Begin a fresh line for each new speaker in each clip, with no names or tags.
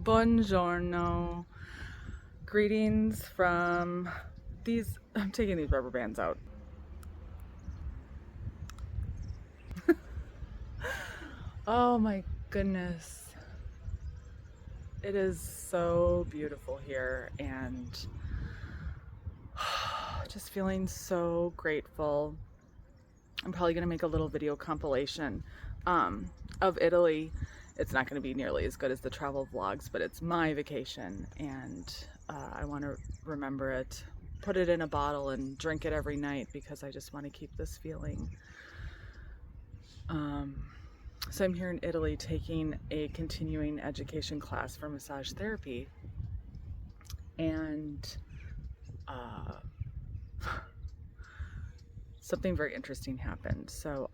Buongiorno. Greetings from these. I'm taking these rubber bands out. Oh my goodness. It is so beautiful here and just feeling so grateful. I'm probably going to make a little video compilation of Italy. It's not going to be nearly as good as the travel vlogs, but it's my vacation and I want to remember it, put it in a bottle and drink it every night because I just want to keep this feeling. So I'm here in Italy taking a continuing education class for massage therapy, and something very interesting happened. So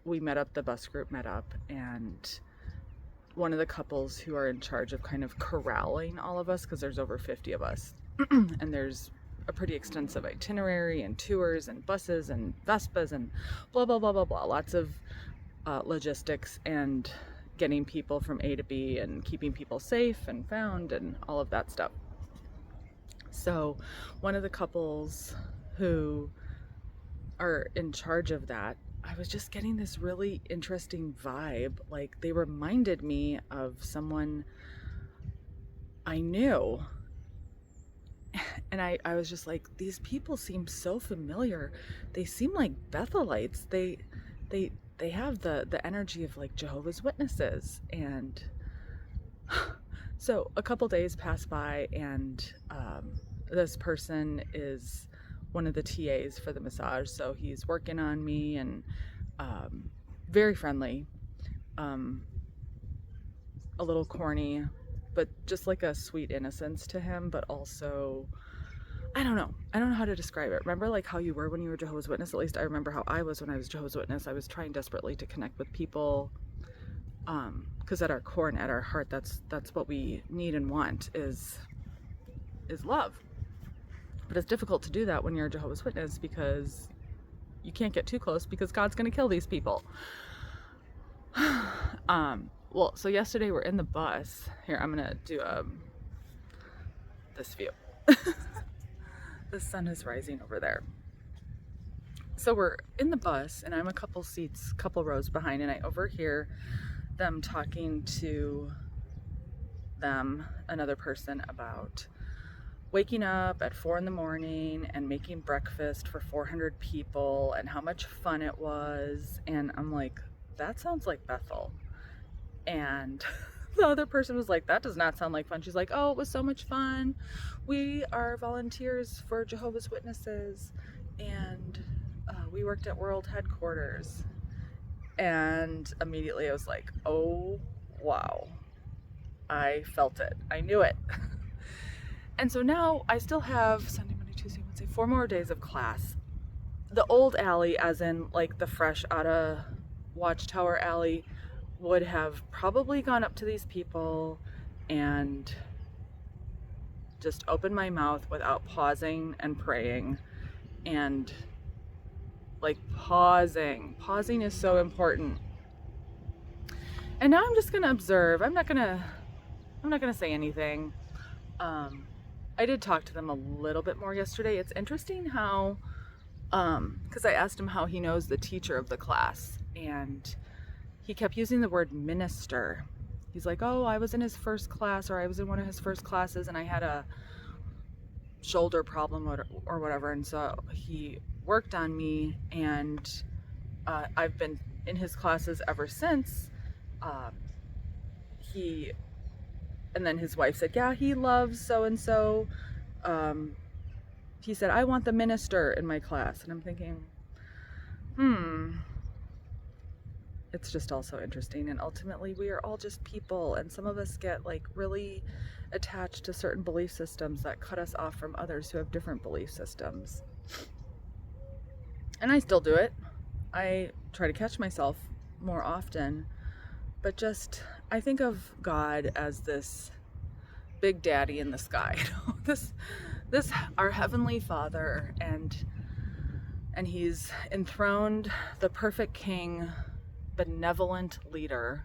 we met up, the bus group met up, and one of the couples who are in charge of kind of corralling all of us, because there's over 50 of us, and there's a pretty extensive itinerary and tours and buses and Vespas and blah, blah, blah, blah, blah. Lots of logistics and getting people from A to B and keeping people safe and found and all of that stuff. So one of the couples who are in charge of that, I was just getting this really interesting vibe. Like, they reminded me of someone I knew. And I was just like, these people seem so familiar. They seem like Bethelites. They have the energy of like Jehovah's Witnesses. And so a couple days pass by, and this person is one of the TAs for the massage. So he's working on me and very friendly, a little corny, but just like a sweet innocence to him, but also, I don't know how to describe it. Remember like how you were when you were Jehovah's Witness? At least I remember how I was when I was Jehovah's Witness. I was trying desperately to connect with people, because at our core and at our heart, that's what we need and want is love. But it's difficult to do that when you're a Jehovah's Witness because you can't get too close because God's going to kill these people. Well, so yesterday we're in the bus. Here, I'm going to do this view. The sun is rising over there. So we're in the bus and I'm a couple rows behind, and I overhear them talking to another person, about waking up at 4 a.m. and making breakfast for 400 people and how much fun it was. And I'm like, that sounds like Bethel. And the other person was like, that does not sound like fun. She's like, oh, it was so much fun. We are volunteers for Jehovah's Witnesses, and we worked at World Headquarters. And immediately I was like, oh, wow. I felt it. I knew it. And so now I still have Sunday, Monday, Tuesday, Wednesday, 4 more days of class. The old alley, as in like the fresh out of Watchtower alley, would have probably gone up to these people and just opened my mouth without pausing and praying. And like pausing is so important. And now I'm just gonna observe. I'm not gonna say anything. I did talk to them a little bit more yesterday. It's interesting how, because I asked him how he knows the teacher of the class, and he kept using the word minister. He's like, oh, I was in his first class, or I was in one of his first classes, and I had a shoulder problem or whatever, and so he worked on me, and I've been in his classes ever since. And then his wife said, yeah, he loves so-and-so. He said, I want the minister in my class. And I'm thinking, it's just also interesting. And ultimately, we are all just people. And some of us get like really attached to certain belief systems that cut us off from others who have different belief systems. And I still do it. I try to catch myself more often. But just, I think of God as this big daddy in the sky, this our heavenly Father, and he's enthroned the perfect king, benevolent leader,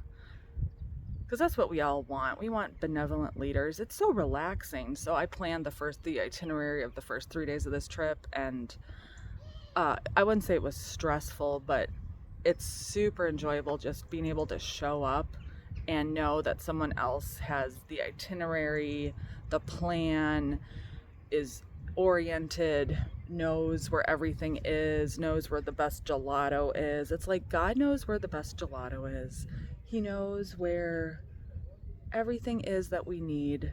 because that's what we all want. We want benevolent leaders. It's so relaxing. So I planned the itinerary of the first 3 days of this trip, and I wouldn't say it was stressful, but it's super enjoyable just being able to show up and know that someone else has the itinerary, the plan, is oriented, knows where everything is, knows where the best gelato is. It's like God knows where the best gelato is. He knows where everything is that we need.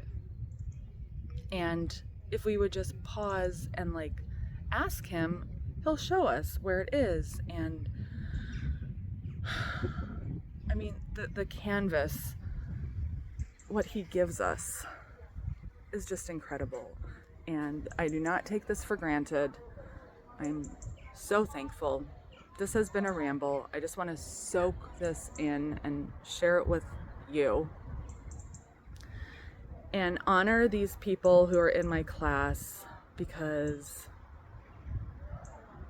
And if we would just pause and like ask him, he'll show us where it is. And I mean, the canvas, what he gives us is just incredible. And I do not take this for granted. I'm so thankful. This has been a ramble. I just want to soak this in and share it with you and honor these people who are in my class because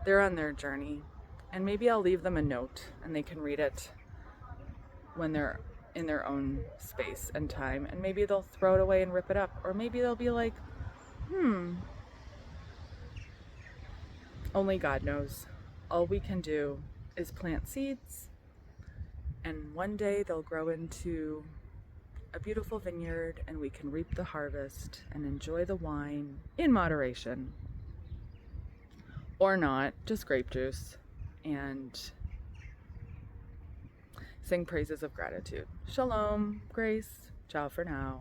they're on their journey. And maybe I'll leave them a note and they can read it when they're in their own space and time. And maybe they'll throw it away and rip it up. Or maybe they'll be like, only God knows. All we can do is plant seeds, and one day they'll grow into a beautiful vineyard and we can reap the harvest and enjoy the wine in moderation. Or not, just grape juice, and sing praises of gratitude. Shalom, grace, ciao for now.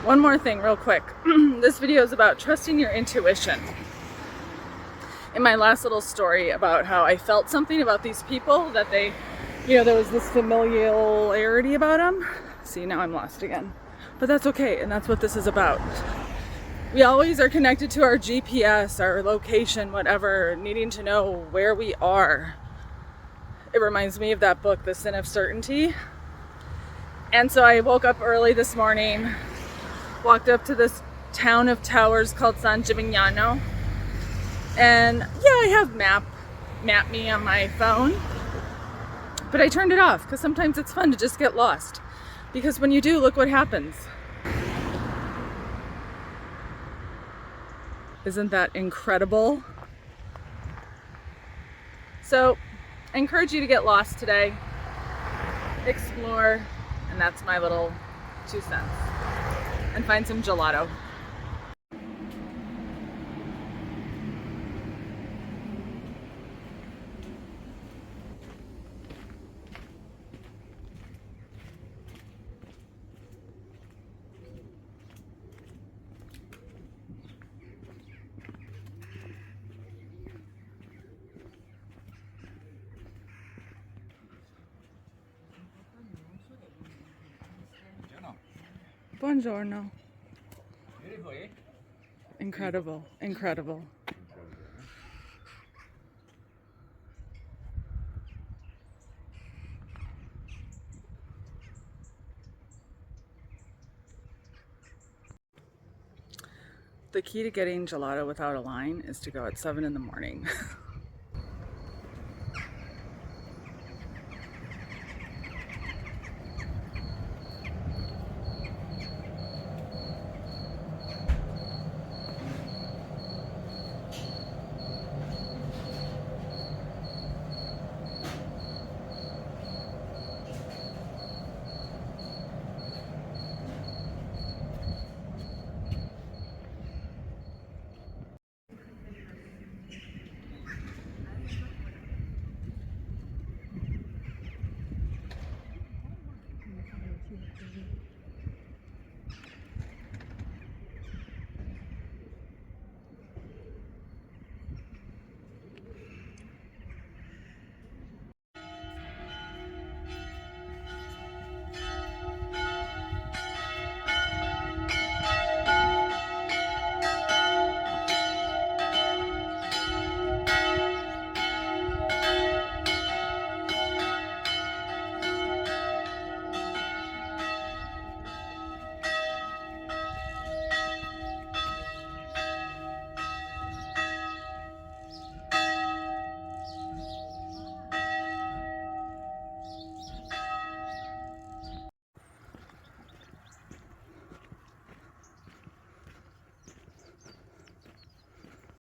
One more thing real quick. This video is about trusting your intuition. In my last little story about how I felt something about these people, that they, there was this familiarity about them. See, now I'm lost again. But that's okay, and that's what this is about. We always are connected to our GPS, our location, whatever, needing to know where we are. It reminds me of that book, The Sin of Certainty. And so I woke up early this morning, walked up to this town of towers called San Gimignano. And yeah, I have map me on my phone, but I turned it off because sometimes it's fun to just get lost. Because when you do, look what happens. Isn't that incredible? So I encourage you to get lost today, explore, and that's my little 2 cents. And find some gelato. Buongiorno. Incredible, incredible. The key to getting gelato without a line is to go at 7 in the morning.